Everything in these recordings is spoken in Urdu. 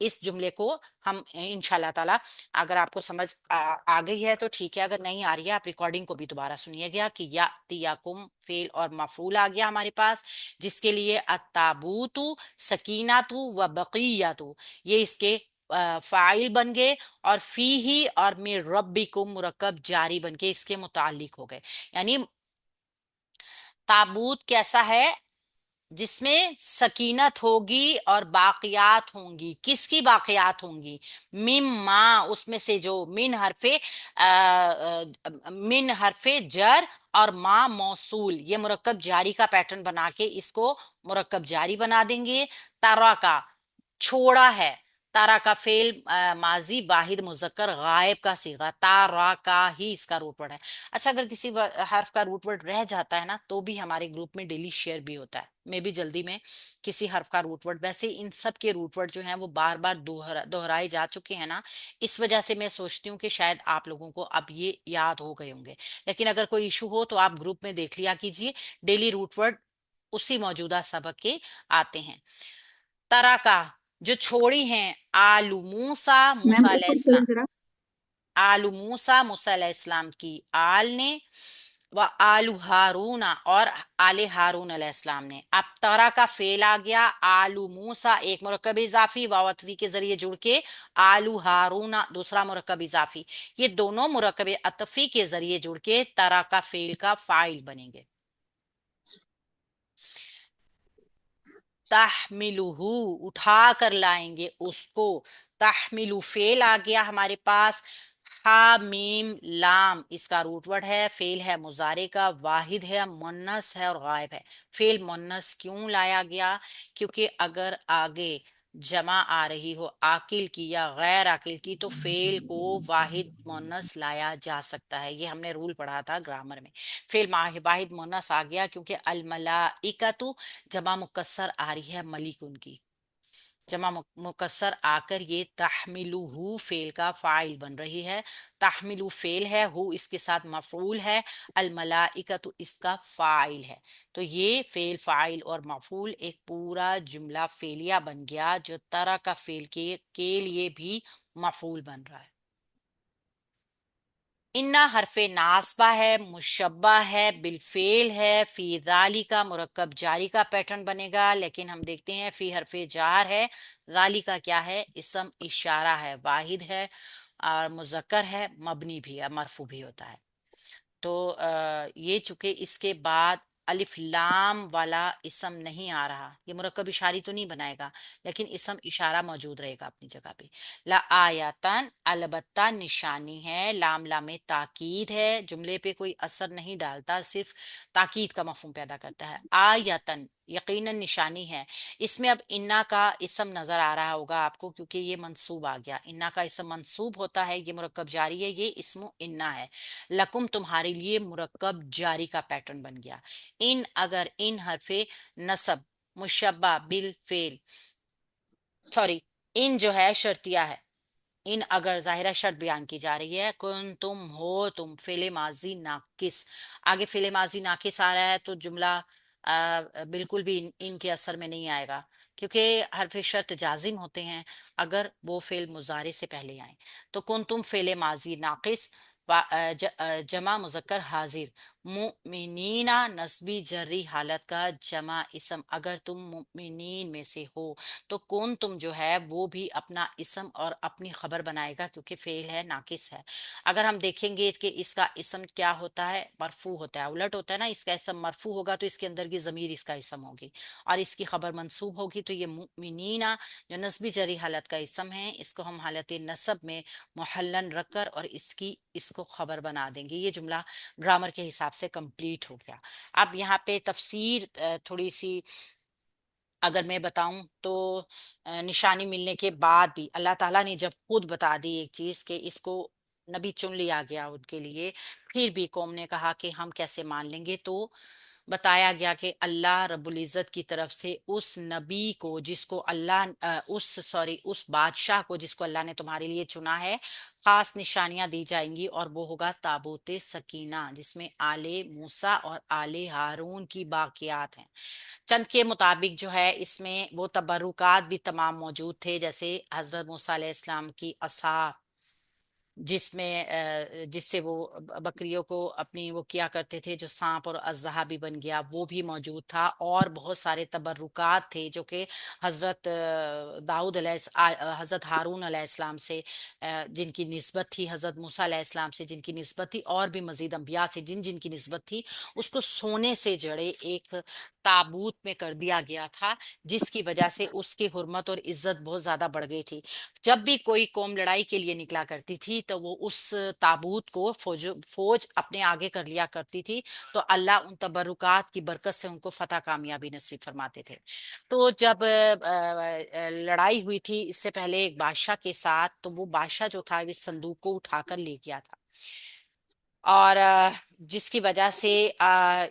اس جملے کو ہم انشاءاللہ تعالی، اگر آپ کو سمجھ آ گئی ہے تو ٹھیک ہے، اگر نہیں آ رہی ہے آپ ریکارڈنگ کو بھی دوبارہ سنیے گا کہ یاتیکم فعل اور مفعول آ گیا ہمارے پاس، جس کے لیے التابوت سکینات و بقیت، یہ اس کے فاعل بن گئے، اور فی ہی اور من ربکم مرکب جاری بن کے اس کے متعلق ہو گئے. یعنی تابوت کیسا ہے؟ جس میں سکینت ہوگی اور باقیات ہوں گی. کس کی باقیات ہوں گی؟ مما، اس میں سے جو من حرف جر اور ما موصول، یہ مرکب جاری کا پیٹرن بنا کے اس کو مرکب جاری بنا دیں گے. ترا کا چھوڑا ہے، تارا کا فعل ماضی واحد مذکر غائب کا صیغہ، تارا کا ہی اس کا روٹ ورڈ ہے. اچھا، اگر کسی حرف کا روٹ ورڈ رہ جاتا ہے نا تو بھی ہمارے گروپ میں ڈیلی شیئر بھی ہوتا ہے. میں بھی جلدی میں کسی حرف کا روٹ ورڈ، ویسے ان سب کے روٹ ورڈ جو ہیں وہ بار بار دہرائے جا چکے ہیں نا، اس وجہ سے میں سوچتی ہوں کہ شاید آپ لوگوں کو اب یہ یاد ہو گئے ہوں گے. لیکن اگر کوئی ایشو ہو تو آپ گروپ میں دیکھ لیا کیجئے، ڈیلی روٹ ورڈ اسی موجودہ سبق کے آتے ہیں. طرح کا جو چھوڑی ہیں آلو موسیٰ، میم موسیٰ علیہ ریپیٹ السلام، کریں ذرا. آلو موسیٰ موسیٰ علیہ السلام کی آل نے، و آلو ہارون اور آل ہارون علیہ السلام نے. اب طرح کا فعل آ گیا، آلو موسیٰ ایک مرکب اضافی واو عطفی کے ذریعے جڑ کے، آلو ہارون دوسرا مرکب اضافی، یہ دونوں مرکب عطفی کے ذریعے جڑ کے طرح کا فعل کا فاعل بنیں گے. تحملہ اٹھا کر لائیں گے اس کو، تحملو فعل آ گیا ہمارے پاس، ہا میم لام اس کا روٹ ورڈ ہے، فعل ہے مضارع کا، واحد ہے، مونس ہے اور غائب ہے. فعل مونس کیوں لایا گیا؟ کیونکہ اگر آگے جمع آ رہی ہو عاقل کی یا غیر عاقل کی تو فعل کو واحد مونس لایا جا سکتا ہے. یہ ہم نے رول پڑھا تھا گرامر میں. فعل واحد مونس آ گیا کیونکہ الملائکۃ جمع مکسر آ رہی ہے، ملک ان کی جمع مکسر آ کر یہ تحملہ فعل کا فاعل بن رہی ہے. تحملہ فعل ہے، ہو اس کے ساتھ مفعول ہے، الملائکۃ اس کا فاعل ہے. تو یہ فعل فاعل اور مفعول ایک پورا جملہ فعلیہ بن گیا جو طرح کا فعل کے لیے بھی مفعول بن رہا ہے. انا حرف ناسبہ ہے، مشبہ ہے، بالفعل ہے، فی ذالک مرکب جاری کا پیٹرن بنے گا. لیکن ہم دیکھتے ہیں فی حرف جار ہے، ذالک کیا ہے؟ اسم اشارہ ہے، واحد ہے اور مذکر ہے، مبنی بھی ہے، مرفوع بھی ہوتا ہے. تو یہ چونکہ اس کے بعد الف لام والا اسم نہیں آ رہا، یہ مرکب اشاری تو نہیں بنائے گا لیکن اسم اشارہ موجود رہے گا اپنی جگہ پہ. لا آیاتن البتہ نشانی ہے، لام لام تاکید ہے، جملے پہ کوئی اثر نہیں ڈالتا، صرف تاکید کا مفہوم پیدا کرتا ہے. آیاتن یقیناً نشانی ہے. اس میں اب انا کا اسم نظر آ رہا ہوگا آپ کو کیونکہ یہ منصوب آ گیا. انا کا اسم منصوب ہوتا ہے، یہ مرکب جاری ہے، یہ اسم انا ہے. لکم تمہارے لیے مرکب جاری کا پیٹرن بن گیا. ان اگر ان حرف نصب مشبہ بالفعل، سوری ان جو ہے شرطیہ ہے، ان اگر ظاہرہ شرط بیان کی جا رہی ہے، کن تم ہو تم فعل ماضی ناقص، آگے فعل ماضی ناقص آ رہا ہے تو جملہ بالکل بھی ان کے اثر میں نہیں آئے گا کیونکہ حرف شرط جازم ہوتے ہیں اگر وہ فعل مضارع سے پہلے آئیں. تو کن تم فعل ماضی ناقص جمع مذکر حاضر، مؤمنین نسبی جری حالت کا جمع اسم، اگر تم مؤمنین میں سے ہو تو کون تم جو ہے وہ بھی اپنا اسم اور اپنی خبر بنائے گا کیونکہ فعل ہے ناقص ہے. اگر ہم دیکھیں گے کہ اس کا اسم کیا ہوتا ہے؟ مرفوع ہوتا ہے، الٹ ہوتا ہے نا، اس کا اسم مرفوع ہوگا تو اس کے اندر کی ضمیر اس کا اسم ہوگی اور اس کی خبر منصوب ہوگی. تو یہ مؤمنین جو نسبی جری حالت کا اسم ہے اس کو ہم حالت نصب میں محلن رکھ کر اور اس کو خبر بنا دیں گے. یہ جملہ گرامر کے حساب سے کمپلیٹ ہو گیا. اب یہاں پہ تفسیر تھوڑی سی اگر میں بتاؤں تو نشانی ملنے کے بعد بھی اللہ تعالیٰ نے جب خود بتا دی ایک چیز کہ اس کو نبی چن لیا گیا ان کے لیے، پھر بھی قوم نے کہا کہ ہم کیسے مان لیں گے. تو بتایا گیا کہ اللہ رب العزت کی طرف سے اس نبی کو جس کو اللہ اس بادشاہ کو جس کو اللہ نے تمہارے لیے چنا ہے، خاص نشانیاں دی جائیں گی، اور وہ ہوگا تابوت سکینہ جس میں آل موسیٰ اور آل ہارون کی باقیات ہیں۔ چند کے مطابق جو ہے اس میں وہ تبرکات بھی تمام موجود تھے، جیسے حضرت موسیٰ علیہ السلام کی عصا، جس میں جس سے وہ بکریوں کو اپنی وہ کیا کرتے تھے، جو سانپ اور اژدہا بھی بن گیا وہ بھی موجود تھا، اور بہت سارے تبرکات تھے جو کہ حضرت حضرت ہارون علیہ السلام سے جن کی نسبت تھی، حضرت موسیٰ علیہ السلام سے جن کی نسبت تھی، اور بھی مزید انبیاء سے جن جن کی نسبت تھی، اس کو سونے سے جڑے ایک تابوت میں کر دیا گیا تھا، جس کی وجہ سے اس کی حرمت اور عزت بہت زیادہ بڑھ گئی تھی۔ جب بھی کوئی قوم لڑائی کے لیے نکلا کرتی تھی تو وہ اس تابوت کو فوج اپنے آگے کر لیا کرتی تھی، تو اللہ ان تبرکات کی برکت سے ان کو فتح کامیابی نصیب فرماتے تھے۔ تو جب لڑائی ہوئی تھی اس سے پہلے ایک بادشاہ کے ساتھ، تو وہ بادشاہ جو تھا اس صندوق کو اٹھا کر لے گیا تھا، اور جس کی وجہ سے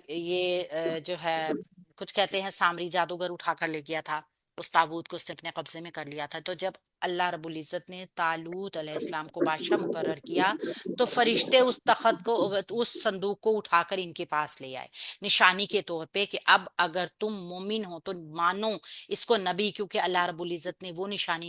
یہ جو ہے کچھ کہتے ہیں سامری جادوگر اٹھا کر لے گیا تھا اس تابوت کو، اس نے اپنے قبضے میں کر لیا تھا۔ تو جب اللہ رب العزت نے طالوت علیہ السلام کو بادشاہ مقرر کیا، تو فرشتے اس تخت کو، اس صندوق کو اٹھا کر ان کے پاس لے آئے، نشانی کے طور پہ کہ اب اگر تم مومن ہو تو مانو اس کو نبی، کیونکہ اللہ رب العزت نے وہ نشانی